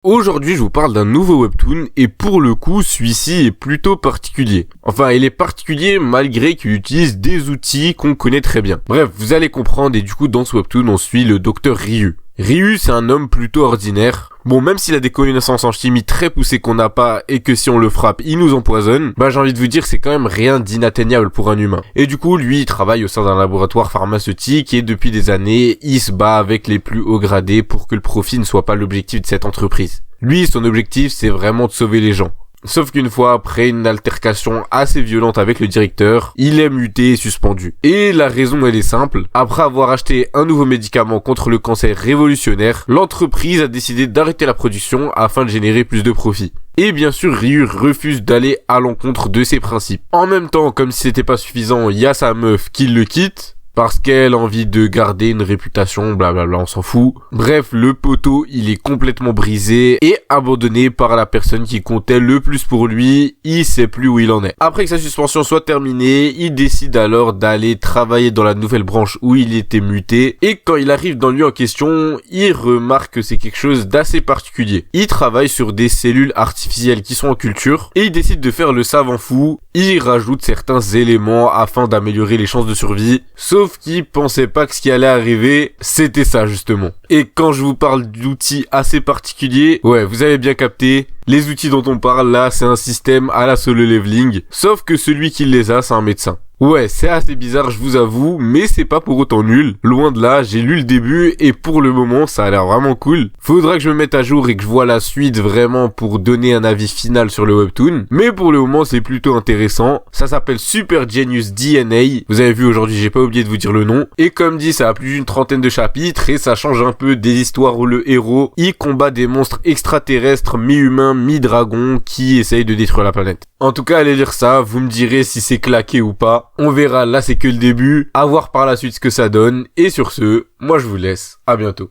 Aujourd'hui, je vous parle d'un nouveau webtoon et pour le coup, celui-ci est plutôt particulier. Enfin, il est particulier malgré qu'il utilise des outils qu'on connaît très bien. Bref, vous allez comprendre et du coup, dans ce webtoon, on suit le docteur Ryu. Ryu, c'est un homme plutôt ordinaire. Bon, même s'il a des connaissances en chimie très poussées qu'on n'a pas et que si on le frappe, il nous empoisonne, j'ai envie de vous dire, c'est quand même rien d'inatteignable pour un humain. Et du coup, lui, il travaille au sein d'un laboratoire pharmaceutique et depuis des années, il se bat avec les plus hauts gradés pour que le profit ne soit pas l'objectif de cette entreprise. Lui, son objectif, c'est vraiment de sauver les gens. Sauf qu'une fois après une altercation assez violente avec le directeur, il est muté et suspendu. Et la raison elle est simple, après avoir acheté un nouveau médicament contre le cancer révolutionnaire, l'entreprise a décidé d'arrêter la production afin de générer plus de profit. Et bien sûr, Ryu refuse d'aller à l'encontre de ses principes. En même temps, comme si c'était pas suffisant, il y a sa meuf qui le quitte. Parce qu'elle a envie de garder une réputation, blablabla, on s'en fout. Bref, le poteau, il est complètement brisé et abandonné par la personne qui comptait le plus pour lui. Il sait plus où il en est. Après que sa suspension soit terminée, il décide alors d'aller travailler dans la nouvelle branche où il était muté. Et quand il arrive dans le lieu en question, il remarque que c'est quelque chose d'assez particulier. Il travaille sur des cellules artificielles qui sont en culture et il décide de faire le savant fou. Il rajoute certains éléments afin d'améliorer les chances de survie. Sauf qu'il pensait pas que ce qui allait arriver, c'était ça justement. Et quand je vous parle d'outils assez particuliers, ouais, vous avez bien capté, les outils dont on parle là, c'est un système à la Solo Leveling, sauf que celui qui les a, c'est un médecin. Ouais, c'est assez bizarre, je vous avoue, mais c'est pas pour autant nul. Loin de là, j'ai lu le début et pour le moment, ça a l'air vraiment cool. Faudra que je me mette à jour et que je vois la suite vraiment pour donner un avis final sur le webtoon. Mais pour le moment, c'est plutôt intéressant. Ça s'appelle Super Genius DNA. Vous avez vu aujourd'hui, j'ai pas oublié de vous dire le nom. Et comme dit, ça a plus d'une trentaine de chapitres et ça change un peu des histoires où le héros, il combat des monstres extraterrestres, mi-humains, mi-dragons qui essayent de détruire la planète. En tout cas, allez lire ça, vous me direz si c'est claqué ou pas. On verra, là c'est que le début, à voir par la suite ce que ça donne. Et sur ce, moi je vous laisse, à bientôt.